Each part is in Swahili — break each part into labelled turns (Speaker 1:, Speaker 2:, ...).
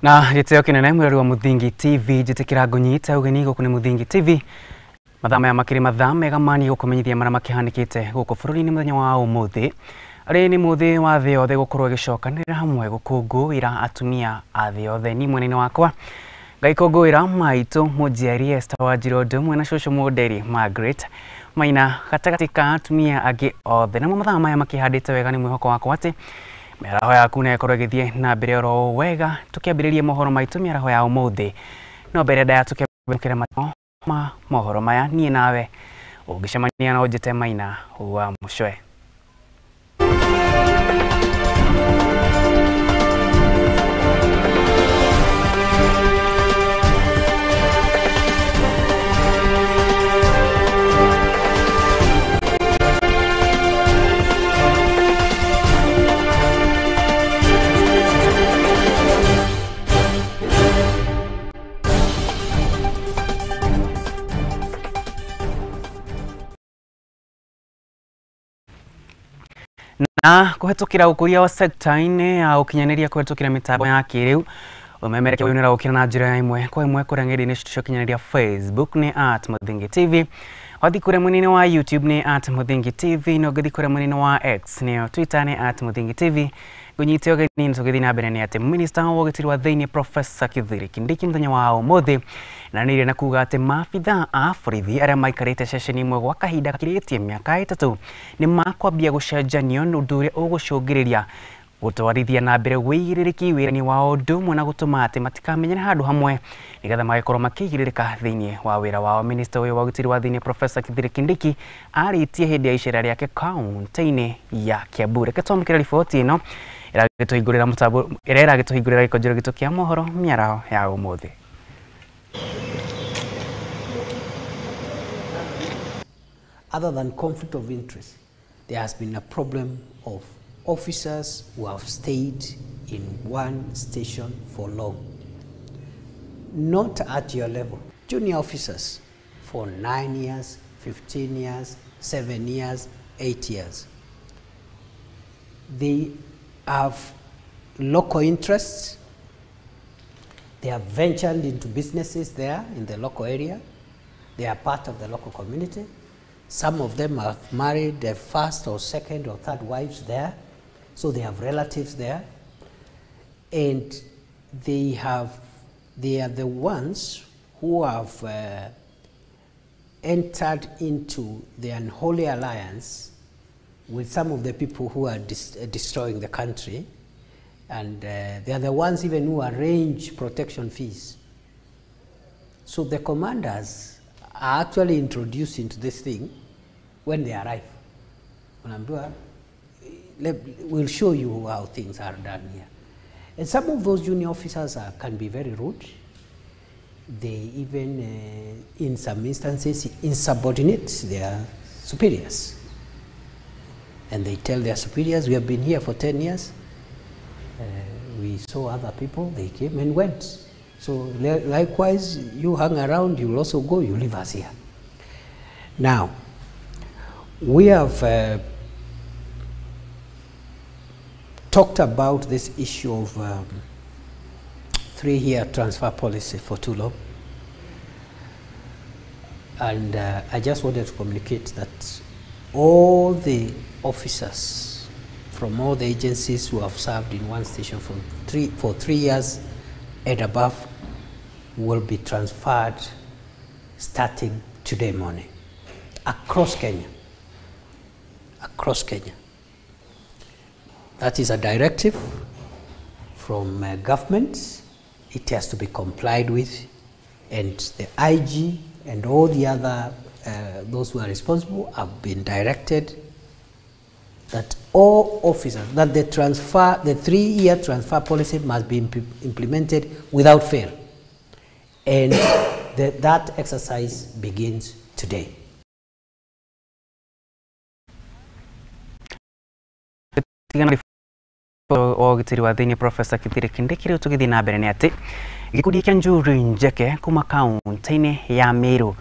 Speaker 1: Na giteo kinene mwirori wa Muthingi TV jitikira ngunyita ugeni guku ni Muthingi TV mathama ya makiri mathama gamani gukumenyithia mara makihanikite guku bururi-ini muthenya wa umuthi ari ni muthi wa thi yothe gukorwo gicokanira hamwe gukungũira atumia a thi yothe ni mwenene wakwa ngaikũngũira maitu mujiari Esther wa Jirondo mwena shosho moderi Margaret maina gatagati ka atumia agi othe na mathama ya makihandite wega ni mwihoko wakwa ati Miaraho yaku na ikorwo githie na mbere oro wega tukiambiriria mohoro maitu miaraho ya umuthi no mbere da tukiambirikira mohoro maya nie nawe ugicemania na ujite maina wa mucwe. Na kuhetukira ukuria wa sekta-ini ya ukinyaniria kuhetukira mitambo ya kiriu umemereke wionera ukira na njira imwe kwa imwe kuria ng'enda-ini cia ukinyaniria Facebook ni @Muthingi TV, wathi kuria mwena wa YouTube ni @Muthingi TV, no gathi kuria mwena wa X ni Twitter ni @Muthingi TV. Gunyite ogeni ntugithi na mbere ni ati Minister wa Ugitiri wa Thiini Professor Kithure Kindiki muthenya wa umuthi na nire na kuga ati maabitha a borithi aria maikarite ceceni imwe gwa kahinda kakiritie miaka 3 ni makwambia gucenjanio nundu uria ugucungiriria gutwarithia na mbere wigiririki wira-ini wao ndumwe na gutuma ati matikamenyera handu hamwe nigetha magikorwo makigiririka thiini wa wira wao. Minister uyu wa Ugitiri wa Thiini Professor Kithure Kindiki aritie hindi ya icera riake kaunti-ini ya Kiambu. Reke twamukire riboti ino iragituhingurira mutambo iragituhingurira gikonjero gitu kia mohoro miaraho ya umuthi.
Speaker 2: Other than conflict of interest, there has been a problem of officers who have stayed in one station for long, not at your level. Junior officers for 9 years, 15 years, 7 years, 8 years. They have local interests. They have ventured into businesses there in the local area. They are part of the local community. Some of them have married their first or second or third wives there, so they have relatives there. And they are the ones who have entered into the unholy alliance with some of the people who are destroying the country. And they are the ones even who arrange protection fees. So the commanders are actually introduced into this thing when they arrive. We'll show you how things are done here. And some of those junior officers can be very rude. They even, in some instances, insubordinate their superiors. And they tell their superiors, we have been here for 10 years. We saw other people, they came and went. So likewise, you hang around, you'll also go, you leave us here. Now, we have talked about this issue of 3-year transfer policy for too long. And I just wanted to communicate that all the officers from all the agencies who have served in one station for 3 years and above will be transferred starting today morning across Kenya. Across Kenya. That is a directive from government. It has to be complied with, and the IG and all the other those who are responsible have been directed that all officers, that the 3-year transfer policy must be implemented without fail. And that exercise begins today.
Speaker 1: Ugitiri wa Thiini Professor Kithure Kindiki riu tugithi na mbere ni ati gikundi kia njuru njeke kuma kaunti-ini ya Meru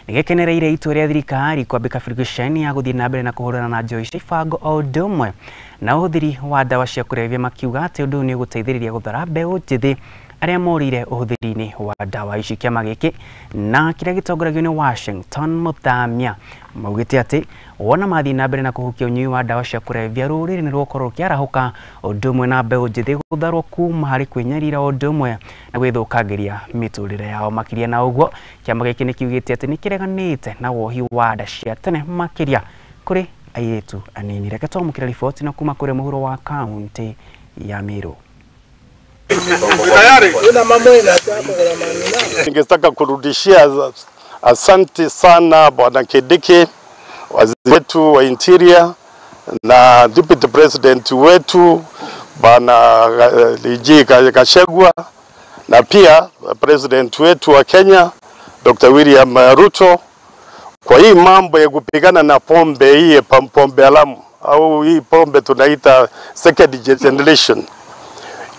Speaker 1: nigekenereire itua ria thirikari kwambika frigation ya guthii na mbere na kuhurana na njoi cia ibango o ndumwe na uhuthiri wa dawa cia kurevia makiuga ati undu ni guteithiriria guthara mbeu njithi aria morire uhuthiri-ini wa dawa ici kiama giki na kiria gitongoragio ni Washington Muthamia maugite ati wona mathi na mbere na kuhukia unyui wa dawa cia kurevya ruriri-ini rwokorwo rukiarahuka undu umwe na mbeu njithi gutharwo kuma hari kwinyarira undu umwe na gwithukangiria miturire yao makiria na uguo kiama giki ni kiugite ati ni kireganite na wohi wa nda cia tene makiria kuri ayetu anini. Reke twamukira riboti na kuma kuri muhuro wa kaunti ya Meru.
Speaker 3: Ningetaka kurudishia asante sana Bwana Kidiki, waziri wetu wa Interior na Deputy President wetu Bwana Gachagua na pia President wetu wa Kenya Dr. William Ruto kwa hii mambo ya kupigana na pombe hii pombe haramu au hii pombe tunaita second generation.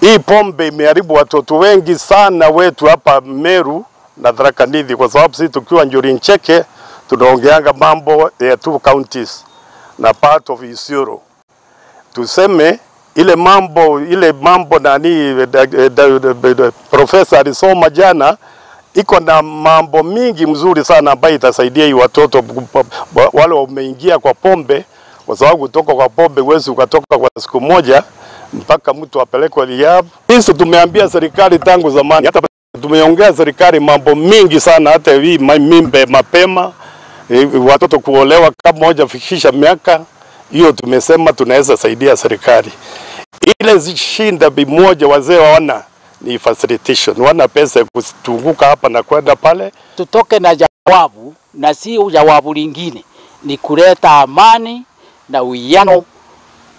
Speaker 3: Hii pombe imeharibu watoto wengi sana wetu hapa Meru na Tharaka Nithi, kwa sababu sisi tukiwa Njuri Ncheke tunaongeanga mambo ya 2 counties na part of Isiolo. Tuseme ile mambo nani professor alisoma jana iko na mambo mingi mzuri sana ambayo itasaidia hii watoto wale wameingia kwa pombe, kwa sababu kutoka kwa pombe huwezi ukatoka kwa siku moja mpaka mtu apelekwe rehab. Sisi tumeambia serikali tangu zamani, hata tumeongea serikali mambo mingi sana, hata hii mimbe mapema, watoto kuolewa kama hawajafikisha miaka hiyo, tumesema tunaweza saidia serikali. Ile shinda bimoja wazee waona ni facilitation, wana pesa ya kutunguka hapa na kwenda pale.
Speaker 4: Tutoke na jawabu, na si jawabu lingine, ni kuleta amani na uwiano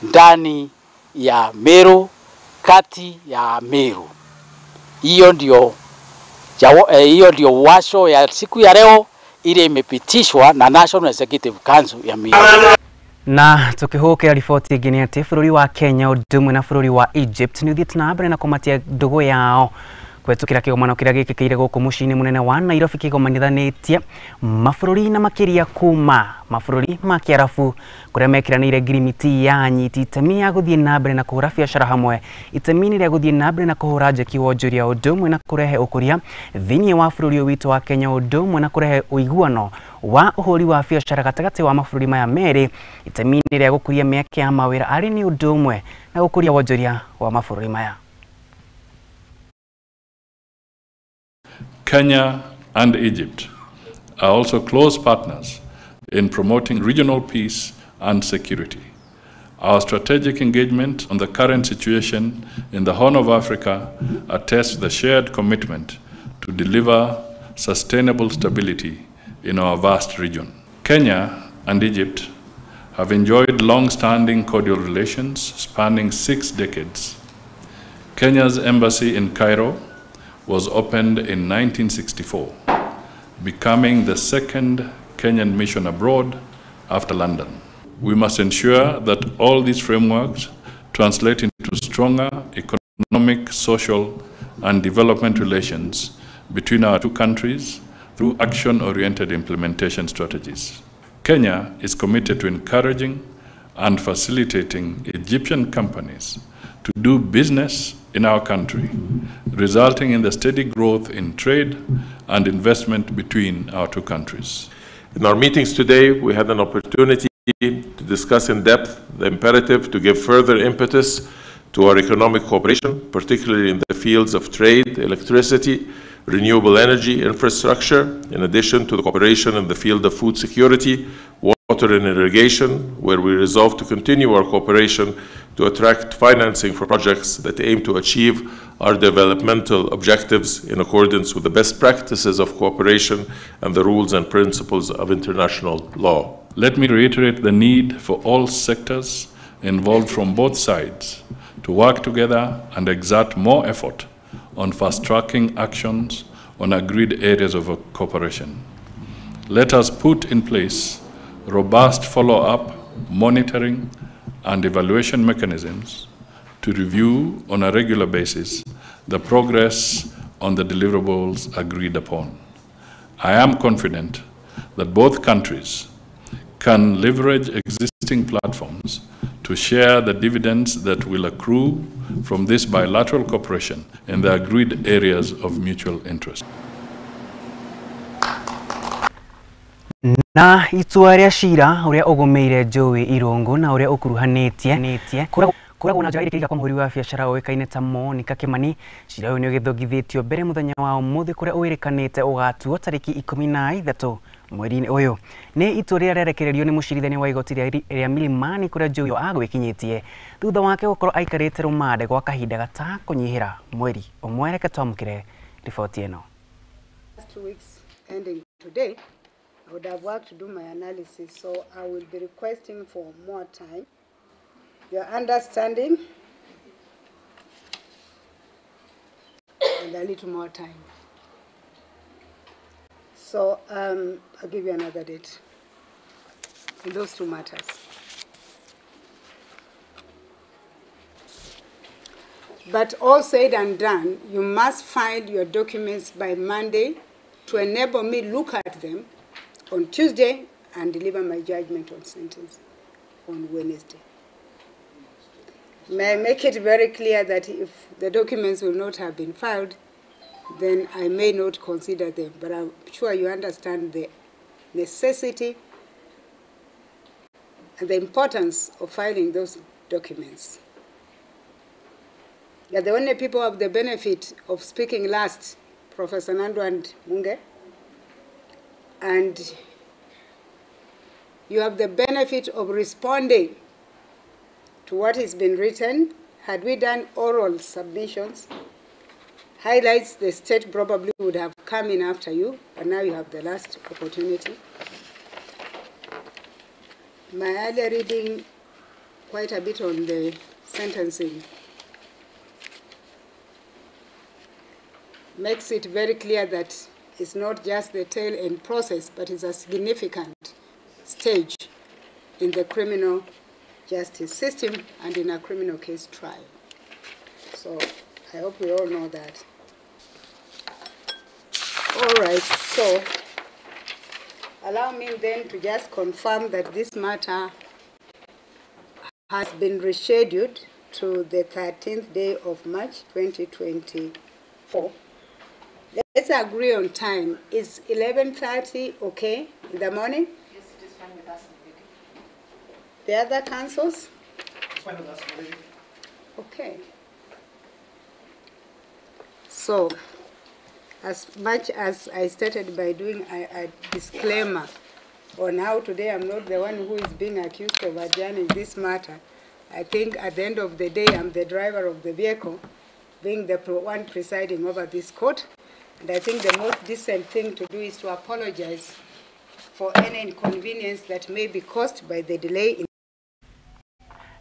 Speaker 4: ndani ya Meru, kati ya Meru. Hiyo ndio washo ya siku ya leo ile imepitishwa na National Executive Council ya Meru.
Speaker 1: Na tukihukira riboti ingine ati bururi wa Kenya udumwe na bururi wa Egypt ni uthiite na mbere na kumatia ndugu yao kwetukira kigomano kiria gikikire guku mucini munene wa Nairobi kigomanithanitie mabururi na makiria kuma mabururi ma Kiarabu kuria mekiranire ngirimiti ya nyiti itemi ya guthie na mbere na kuhura biacara hamwe itemi ria guthie na mbere na kuhura njeki wonjuria udumwe na kurehe ukuria thiini wa bururi witu wa Kenya udumwe na kurehe uiguano wa uhuri wa biacara gatagati wa mabururi maya meri itemi ria gukuria mieke ya mawira ari ni udumwe na gukuria wonjuria wa mabururi maya.
Speaker 5: Kenya and Egypt are also close partners in promoting regional peace and security. Our strategic engagement on the current situation in the Horn of Africa attests the shared commitment to deliver sustainable stability in our vast region. Kenya and Egypt have enjoyed long-standing cordial relations spanning 6 decades. Kenya's embassy in Cairo was opened in 1964, becoming the second Kenyan mission abroad after London. We must ensure that all these frameworks translate into stronger economic, social, and development relations between our 2 countries through action-oriented implementation strategies. Kenya is committed to encouraging and facilitating Egyptian companies to do business in our country, resulting in the steady growth in trade and investment between our 2 countries.
Speaker 6: In our meetings today, we had an opportunity to discuss in depth the imperative to give further impetus to our economic cooperation, particularly in the fields of trade, electricity, renewable energy infrastructure, in addition to the cooperation in the field of food security, water and irrigation, where we resolve to continue our cooperation to attract financing for projects that aim to achieve our developmental objectives in accordance with the best practices of cooperation and the rules and principles of international law.
Speaker 5: Let me reiterate the need for all sectors involved from both sides to work together and exert more effort on fast-tracking actions on agreed areas of cooperation. Let us put in place robust follow-up, monitoring, and evaluation mechanisms to review on a regular basis the progress on the deliverables agreed upon. I am confident that both countries can leverage existing platforms to share the dividends that will accrue from this bilateral cooperation in the agreed areas of mutual interest.
Speaker 1: Na itua ria Ciira uria ugumeire Joey Irungu na uria ukuruhanitie kuragwo na njira irikiga kwa muhuri wa biacara uikaine ta Monicah Kimani. Ciira uyu ni ugithogithitio mbere muthenya wa umuthi kuria uirikanite ugatuo tariki 13 mweri-ini uyu. Ni itua ria rerekererio ni mucirithania wa igoti ria Milimani kuria Joey agwikinyitie thutha wake gukorwo aikarite rumande gwa kahinda gatakunyihira mweri umwe. Reke twamukire riboti ino.
Speaker 7: 2 weeks ending today, I would have worked to do my analysis, so I will be requesting for more time. Your understanding and a little more time. So I'll give you another date in those two matters. But all said and done, you must file your documents by Monday to enable me look at them on Tuesday and deliver my judgment on sentence on Wednesday. May I make it very clear that if the documents will not have been filed, then I may not consider them. But I'm sure you understand the necessity and the importance of filing those documents. You're the only people who have the benefit of speaking last, Professor Nandu and Munge. And you have the benefit of responding to what has been written. Had we done oral submissions, highlights the state probably would have come in after you, but now you have the last opportunity. My earlier reading quite a bit on the sentencing makes it very clear that it's not just the tail end process, but it's a significant stage in the criminal justice system and in a criminal case trial. So I hope we all know that. All right, so allow me then to just confirm that this matter has been rescheduled to the 13th day of March 2024. Let's agree on time. Is 11:30 okay in the morning?
Speaker 8: Yes, it is fine with us.
Speaker 7: The other councils?
Speaker 8: It's fine with us.
Speaker 7: Okay. So, as much as I started by doing a disclaimer on how today I'm not the one who is being accused of adjourning this matter, I think at the end of the day I'm the driver of the vehicle, being the one presiding over this court. And I think the most decent thing to do is to apologize for any inconvenience that may be caused by the delay in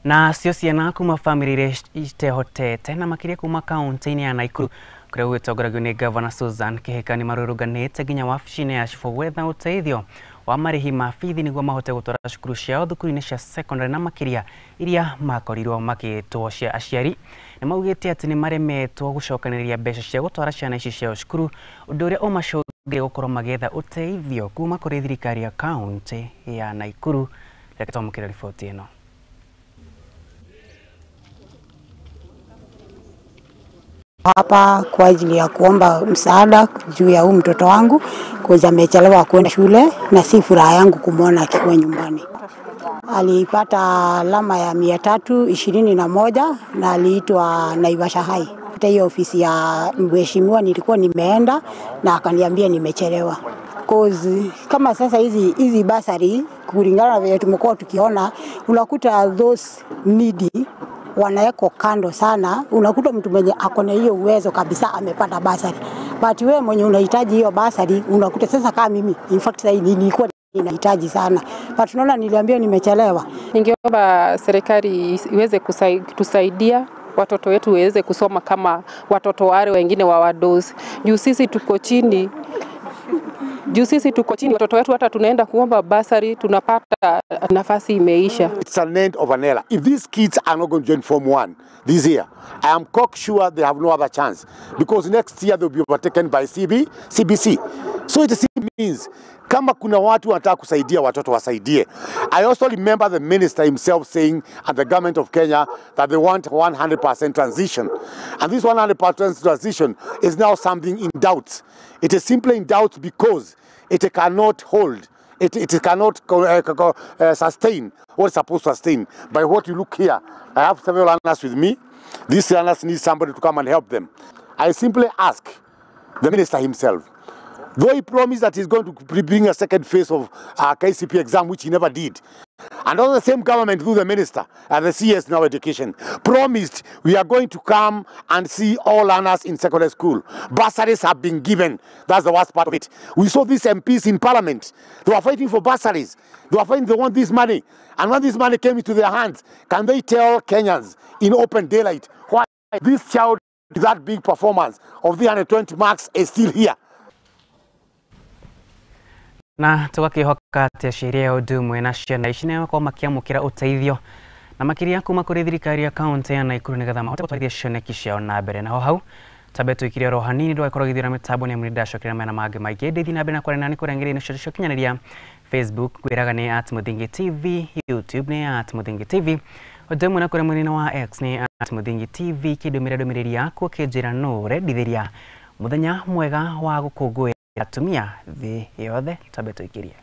Speaker 1: na cio ciana kuma family iria itehotete na makiria kuma kaunti-ini ya Naikuru kuria gwitongoragio ni Governor Susan Kihikani marũrũnganĩte nginya wabici-inĩ ya cibũ gwetha ũteithio wa marĩhi ma bithi nĩguo mahote gũtwara cukuru ciao thukuru-inĩ cia secondary na makiria iria makorirwo magĩtwo cia aciari. Nĩ maugĩte atĩ nĩ maremetwo gũcokanĩrĩria mbeca cia gũtwara ciana ici ciao cukuru, ũndũ ũrĩa ũmacũngĩrĩirie gũkorwo magĩetha ũteithio kuma kũrĩ thirikari ya kaunti ya Naikuru. Reke twamũkĩre riboti ĩno.
Speaker 9: Hapa kwa ajili ya kuomba msaada juu ya huyu mtoto wangu kwa amechelewa kwenda shule na si furaha yangu kumwona akiwa nyumbani. Alipata alama ya 321 na aliitwa Naivasha High. Hata hiyo ofisi ya mheshimiwa nilikuwa nimeenda na akaniambia nimechelewa. Kama sasa hizi basari kulingana na vile tumekuwa tukiona, unakuta those needy wanaweko kando sana. Unakuta mtu mwenye akona hiyo uwezo kabisa amepata basari, but wewe mwenye unahitaji hiyo basari unakuta sasa kama mimi in fact sasa nilikuwa ninahitaji sana, but tunaona niliambia nimechelewa.
Speaker 10: Ningeomba serikali iweze kusaidia watoto wetu waweze kusoma kama watoto wale wengine wa wadozi. Juu sisi tuko chini, watoto wetu hata tunaenda kuomba basari tunapata nafasi imeisha.
Speaker 11: It's an end of an era. If these kids are not going to join Form 1 this year, I am cock sure they have no other chance, because next year they'll be overtaken by CBC. So it simply means kama kuna watu wanataka kusaidia watoto wasaidie. I also remember the minister himself saying at the government of Kenya that they want 100% transition. And this 100% transition is now something in doubt. It is simply in doubt because it cannot hold. It cannot sustain what it's supposed to sustain. By what you look here, I have several learners with me. These learners need somebody to come and help them. I simply ask the minister himself, though he promised that he's going to bring a second phase of KCP exam, which he never did. And also the same government, through the minister and the CS now education, promised we are going to come and see all learners in secondary school. Bursaries have been given. That's the worst part of it. We saw these MPs in parliament. They were fighting for bursaries. They were fighting, they want this money. And when this money came into their hands, can they tell Kenyans in open daylight why this child with that big performance of 320 marks is still here?
Speaker 1: Na tugakihoka ati Ciira ya Udumwe na ciana ici nĩ kwa makiamũkĩra ũteithio na makĩria kuma kũrĩ thirikari ya kaunti ya Nakuru nĩgetha mahote gũtwarithia cioneki ciao na mbere. Naho hau tambe twikire ro hanini ndwakorwo githira mitambo nĩ ndacokera mena mangĩ maingĩ ndithi na mbere na kwarana nĩ kũrangĩrĩria cio kinyanĩria Facebook gwĩraga nĩ @Muthingi TV, YouTube nĩ @Muthingi TV, Udumwe na kũrĩ mwena wa X nĩ @Muthingi TV. Kĩndũmĩrĩra ndũmĩrĩri yakwo kĩnjĩra no rendithĩria mũthenya mwega wa gũkũngũĩra atumia thĩ yothe. Tambe tũikirie.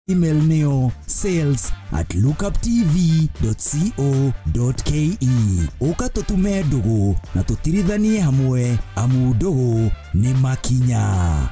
Speaker 12: Email neo sales@lookuptv.co.ke. Uka tutume ndugu na tutirithanie hamwe amu ndugu ni makinya.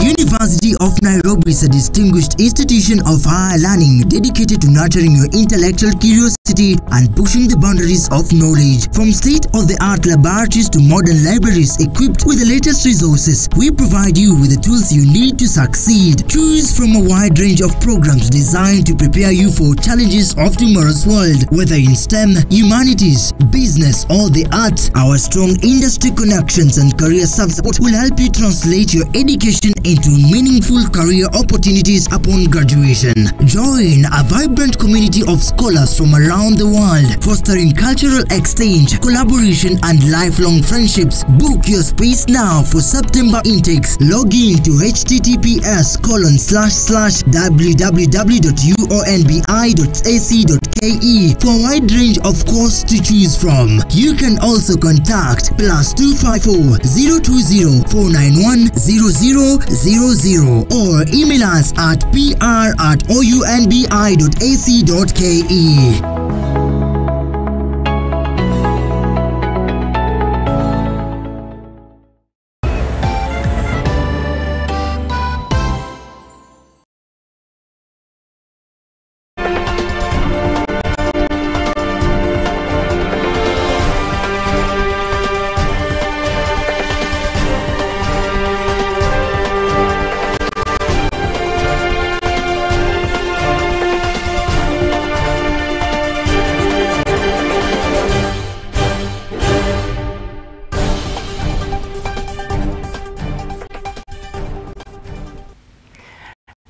Speaker 13: University of Nairobi is a distinguished institution of higher learning dedicated to nurturing your intellectual curiosity and pushing the boundaries of knowledge. From state-of-the-art laboratories to modern libraries equipped with the latest resources, we provide you with the tools you need to succeed. Choose from a wide range of programs designed to prepare you for challenges of tomorrow's world. Whether in STEM, humanities, business or the arts, our strong industry connections and career support will help you translate your education into meaningful meaningful career opportunities upon graduation. Join a vibrant community of scholars from around the world, fostering cultural exchange, collaboration, and lifelong friendships. Book your space now for September intakes. Log in to https://www.uonbi.ac.ke for a wide range of courses to choose from. You can also contact +254 020 491 0000 or email us at pr@ounbi.ac.ke.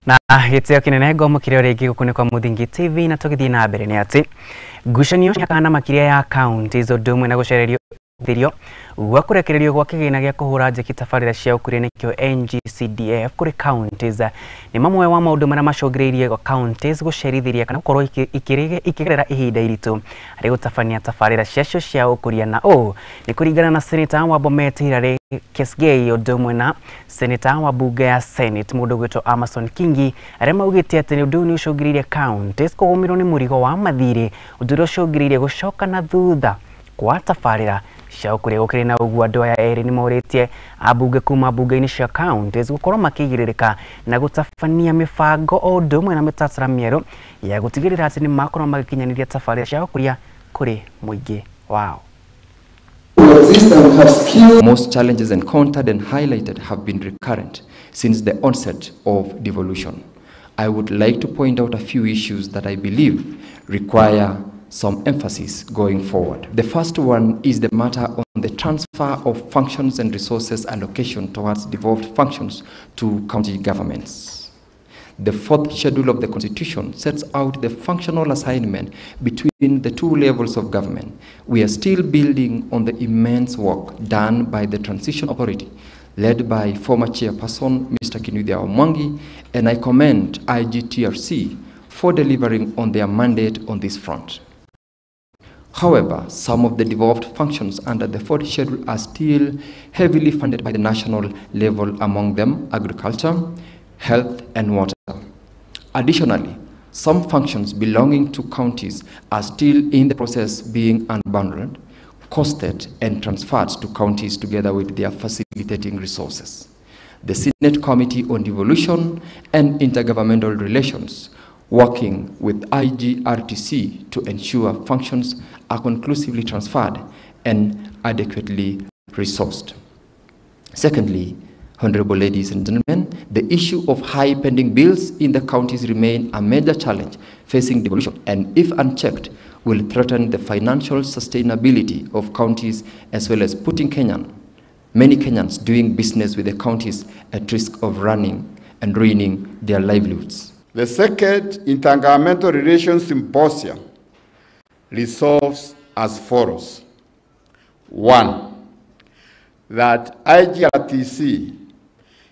Speaker 1: Na gitio kinene ngomukire rigi gukunikwa Muthingi TV na tugithii na mbere ni ati ngucanio kana makiria ya counties ndumwe na gucererio thirio gwa kurekererio gwa kigina gia kuhura njeki tabarira cia ukuri nikio NGCDF kuri counties ni mamwe wa maundu maria macongreirie gwa counties gucerithiria kana gukorwo ikigerera ihinda iritu ari gutabania tabarira ciacio cia ukuria na ni kuringana na Senator wa Bomet Hilary Kesgei ndumwe na Senator wa bunge ya Senate mundu gwitwo Amason Kingi aria maugite ati ni undu ni ucongreirie counties kugumirwo ni murigo wa mathiri undu ucongreirie gucoka na thutha kwa tabarira cia ukuri gukiri na uguo andu aya eri ni moritie abunge kuma bunge-ini cia counties gukorwo makigiririka na gutabania mibango o ndumwe na mitaratara mieru ya gutigirira ati ni makorwo magikinyaniria tabarira cia ukuria kuri muingi wao.
Speaker 14: Most challenges encountered and highlighted have been recurrent since the onset of devolution. I would like to point out a few issues that I believe require some emphasis going forward. The first one is the matter on the transfer of functions and resources allocation towards devolved functions to county governments. The fourth schedule of the Constitution sets out the functional assignment between the two levels of government. We are still building on the immense work done by the Transition Authority, led by former chairperson Mr. Kinudhia Omwangi, and I commend IGTRC for delivering on their mandate on this front. However, some of the devolved functions under the fourth schedule are still heavily funded by the national level, among them agriculture, health, and water. Additionally, some functions belonging to counties are still in the process being unbundled, costed, and transferred to counties together with their facilitating resources. The Senate Committee on Devolution and Intergovernmental Relations, working with IGRTC to ensure functions are conclusively transferred and adequately resourced. Secondly, honorable ladies and gentlemen, the issue of high pending bills in the counties remain a major challenge facing devolution, and if unchecked, will threaten the financial sustainability of counties as well as putting many Kenyans doing business with the counties at risk of running and ruining their livelihoods.
Speaker 15: The second Intergovernmental Relations Symposium resolves as follows. 1. That IGRTC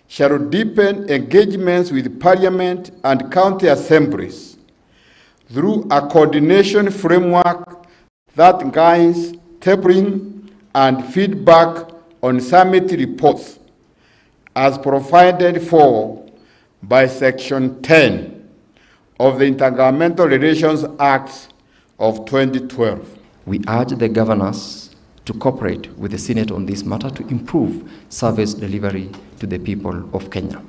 Speaker 15: shall deepen engagements with Parliament and county assemblies through a coordination framework that guides tabling and feedback on summit reports as provided for by Section 10 of the Intergovernmental Relations Act of 2012.
Speaker 14: We urge the governors to cooperate with the Senate on this matter to improve service delivery to the people of Kenya.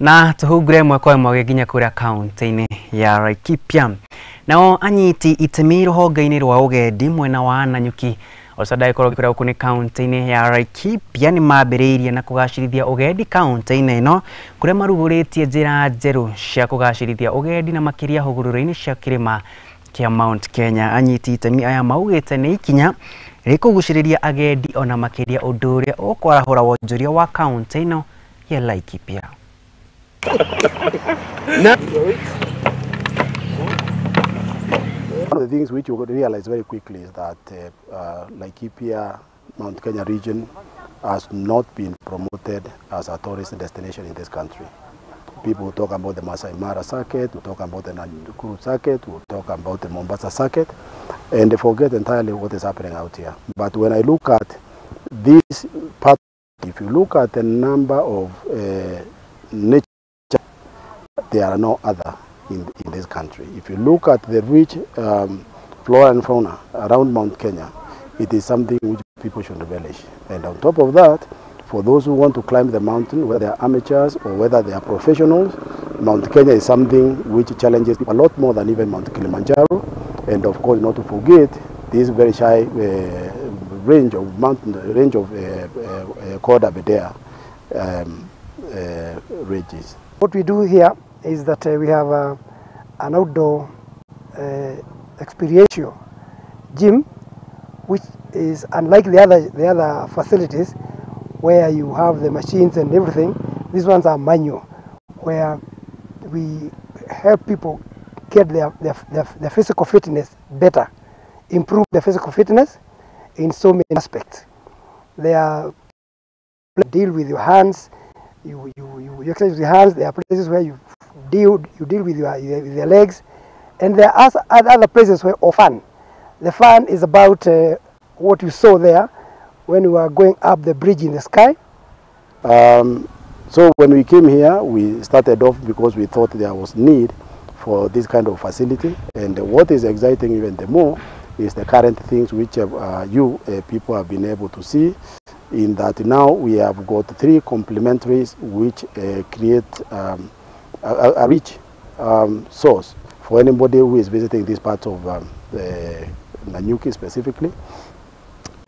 Speaker 1: Na tuhugure mweko mwe ginya kuria county-ini ya Laikipia. Nao anyiti itemi ruhonge-ini rwa ugendi mwena wa Nanyuki osadai korwo gikuria kuni county-ini ya Laikipia ni mambiriirie na kugacirithia ugendi county-ini ino kuria maruguritie njira njeru cia kugacirithia ugendi na makiria hugurura-ini cia kirima kia Mount Kenya. Anyiti itemi aya maugite ni ikinya rikuguciriria agendi ona makiria undu uria ukwarahura wonjoria wa kaunti ino ya Laikipia.
Speaker 16: One of the things which you realize very quickly is that Laikipia, Mount Kenya region has not been promoted as a tourist destination in this country. People talk about the Masai Mara circuit, we talk about the Nakuru circuit, we talk about the Mombasa circuit, and they forget entirely what is happening out here. But when I look at this part, if you look at the number of nature, there are no other in this country. If you look at the rich flora and fauna around Mount Kenya, it is something which people should relish. And on top of that, for those who want to climb the mountain, whether they are amateurs or whether they are professionals, Mount Kenya is something which challenges a lot more than even Mount Kilimanjaro. And of course, not to forget this very shy range of called Aberdare ranges.
Speaker 17: What we do here is that we have an outdoor experiential gym, which is unlike the other facilities where you have the machines and everything. These ones are manual, where we help people get their physical fitness better, improve their physical fitness in so many aspects. They are deal with your hands, you exercise with your hands. There are places where you deal with your legs, and there are other places where fun. The fun is about what you saw there when we were going up the bridge in the sky.
Speaker 16: So when we came here, we started off because we thought there was need for this kind of facility. And what is exciting even the more is the current things which people have been able to see, in that now we have got 3 complementaries which create a rich source for anybody who is visiting this part of Nanyuki specifically.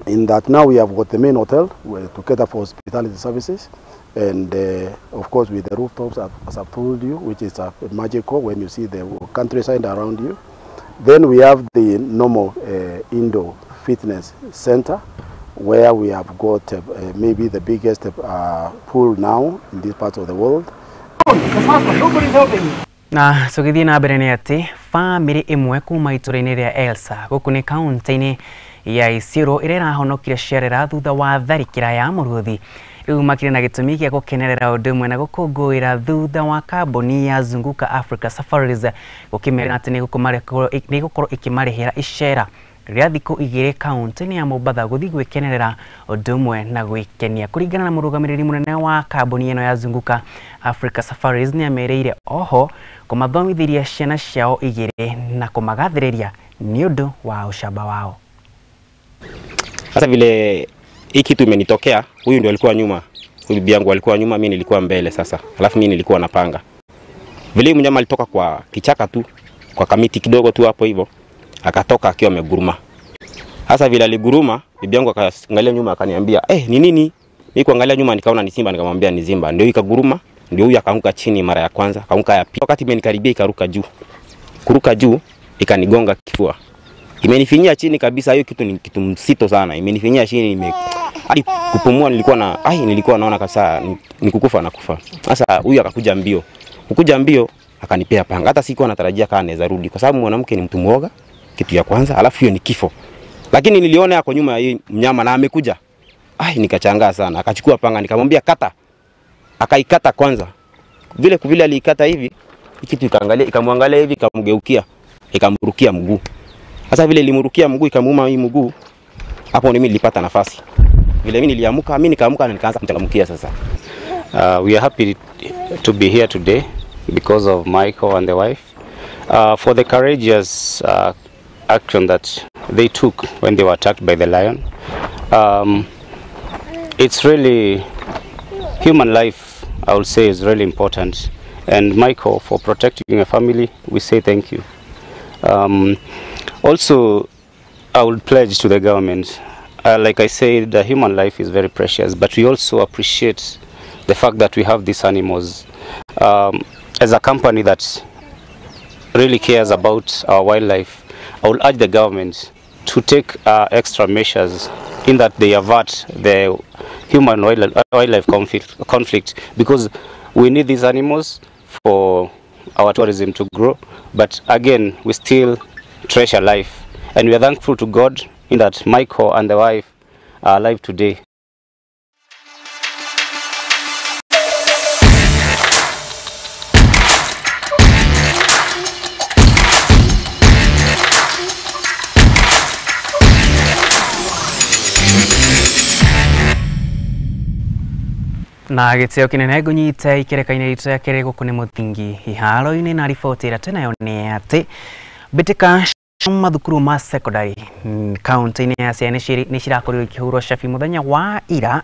Speaker 16: In that now we have got the main hotel to cater for hospitality services, and of course with the rooftops, as I've told you, which is magical when you see the countryside around you. Then we have the normal indoor fitness center, where we have got maybe the biggest pool now in this part of the world.
Speaker 1: Na tugithie na mbere ni ati family imwe kuma itũra-inĩ rĩa Elsa gũkũ nĩ kaunti-inĩ ya Isiolo ĩrĩa ĩrahonokire ciarĩra thutha wa tharĩkĩra ya mũrũthi. Rĩu makĩrĩ na gĩtũmi gĩa gũkenerera ũndũ ũmwe na gũkũngũĩra thutha wa kambuni ya Zunguka Africa Safaris gũkĩmera atĩ nĩ gũkorwo ĩkĩmarĩhĩra icera rĩa thikũ 2 kaunti-inĩ ya Mombasa gũthiĩ gwĩkenerera ũndũ ũmwe na gwĩkenia. Kũringana na mũrũgamĩrĩri mũnene wa kambuni ĩno ya Zunguka Africa Safaris nĩ amerĩire oho kũmathomithiria ciana ciao 2 na kũmagathĩrĩria nĩ ũndũ wa ũcamba wao.
Speaker 18: Sasa vile hii kitu imenitokea, huyu ndio alikuwa nyuma, huyu bibi yangu alikuwa nyuma, mimi nilikuwa mbele sasa. Alafu mimi nilikuwa napanga. Vile mnyama alitoka kwa kichaka tu, kwa kamiti kidogo tu hapo hivyo, akatoka akiwa ameguruma. Sasa vile aliguruma, bibi yangu akaangalia nyuma akaniambia, ni nini? Mimi kuangalia nyuma nikaona ni simba, nikamwambia ni simba. Ndio ikaguruma, ndio huyu akaanguka chini mara ya kwanza, akaanguka ya pili. Wakati imenikaribia ikaruka juu. Kuruka juu ikanigonga kifua. Imenifinyia chini kabisa, hiyo kitu ni kitu mzito sana. Imenifinyia chini hadi kupumua nilikuwa naona kabisa nikukufa na kufa. Sasa huyu akakuja mbio. Kukuja mbio akanipea panga. Hata sikuwa natarajia kama anaweza rudi kwa sababu mwanamke ni mtu mwoga, kitu ya kwanza, alafu hiyo ni kifo. Lakini niliona yako nyuma ya hii mnyama na amekuja. Nikachangaa sana. Akachukua panga nikamwambia kata. Akaikata kwanza. Vile aliikata hivi, kitu ikamwangalia hivi, ikamgeukia, ikamrukia mguu. Sasa vile ilimurukia mguu, ikamuuma hii mguu, hapo mimi nilipata nafasi. Vile mimi niliamka, mimi nikaamuka na nikaanza kumchangamkia sasa.
Speaker 19: We are happy to be here today because of Michael and the wife. For the courageous action that they took when they were attacked by the lion. It's really, human life, I would say, is really important. And Michael, for protecting your family, we say thank you. Also, I would pledge to the government, like I said, the human life is very precious, but we also appreciate the fact that we have these animals. As a company that really cares about our wildlife, I will urge the government to take extra measures in that they avert the human wildlife conflict, because we need these animals for our tourism to grow. But again, we still treasure life, and we are thankful to God in that Michael and the wife are alive today.
Speaker 1: Na gitio kinene gunyite ikerekaine itu ya kere gukune muthingi ihalo-ini na riboti ira tenayo ni ati bitika mathukuru ma secondary county-ini ya Ciira ni cirakorirwo ikihurwo cabi muthenya wa ira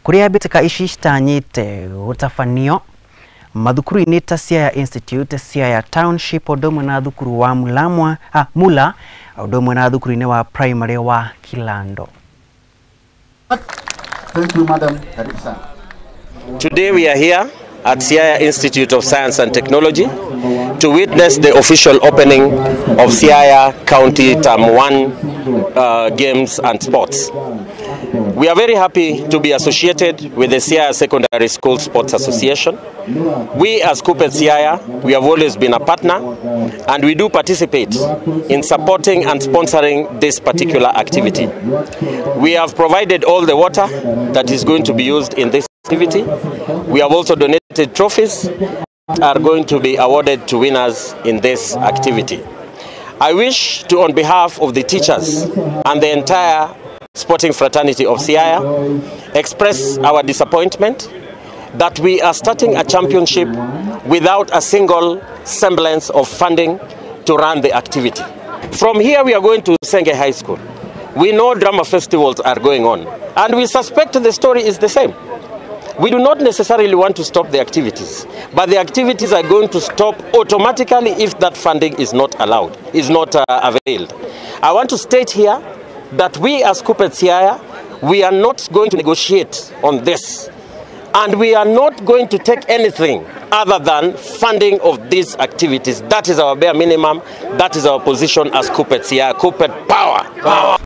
Speaker 1: kuria bitika ici citanyite gutabanio mathukuru-ini ta Ciira Institute, Ciira Township, odumwe na thukuru wa Mula, odumwe na thukuru-ini wa primary wa Kilando.
Speaker 20: Thank you, Madam. Today we are here at Ciira Institute of Science and Technology to witness the official opening of Ciira County Term 1 Games and Sports. We are very happy to be associated with the Ciira Secondary School Sports Association. We as Kupet Ciira, we have always been a partner, and we do participate in supporting and sponsoring this particular activity. We have provided all the water that is going to be used in this activity. We have also donated trophies that are going to be awarded to winners in this activity. I wish to, on behalf of the teachers and the entire sporting fraternity of Ciira, express our disappointment that we are starting a championship without a single semblance of funding to run the activity. From here we are going to Senge High School. We know drama festivals are going on, and we suspect the story is the same. We do not necessarily want to stop the activities, but the activities are going to stop automatically if that funding is not allowed, is not availed. I want to state here that we as Kupet Ciira, we are not going to negotiate on this, and we are not going to take anything other than funding of these activities. That is our bare minimum. That is our position as Kupet Ciira. Kupet power.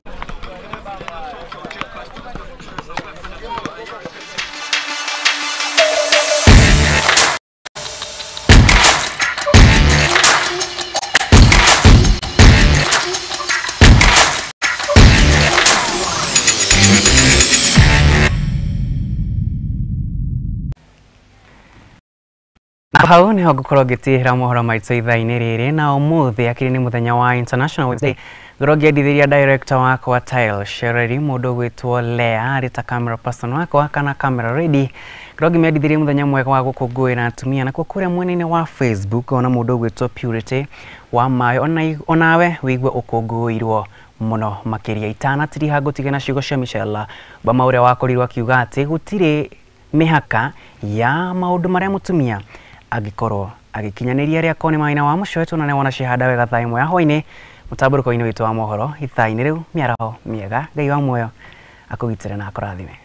Speaker 1: Hau niho ngukorwo ngitihira mohoro maitũ ithaa-inĩ rĩrĩ, na ũmũthĩ akĩrĩ nĩ mũthenya wa International Women's Day. Ngorwo ngĩendithĩria director wakwa Tile Shereri, mũndũ ũgwĩtwo Lea arĩ ta camera person wakwa kana camera ready. Ngorwo ngĩmendithĩria mũthenya mwega wa gũkũngũĩra atumia, nakuo kũrĩa mwena-inĩ wa Facebook ona mũndũ ũgwĩtwo Purity wa Mayo, onawe wĩigue ũkũngũĩirwo muno makĩria. Itanatiriha ngũtige na ciugo cia Michelle Bama ũrĩa wakorirwo akiuga atĩ gũtirĩ mĩhaka ya maũndũ marĩa mũtumia agikorwo agikinyanĩria rĩa kone maina wa mũcwetu na nĩwona cihanda wega thaa ĩmwe ya hwainĩ mũtamburũko-inĩ witũ wa mohoro ithaa-inĩ rĩu mĩaraho mĩega. Ngai wa muoyo akũgitĩre na akũrathime.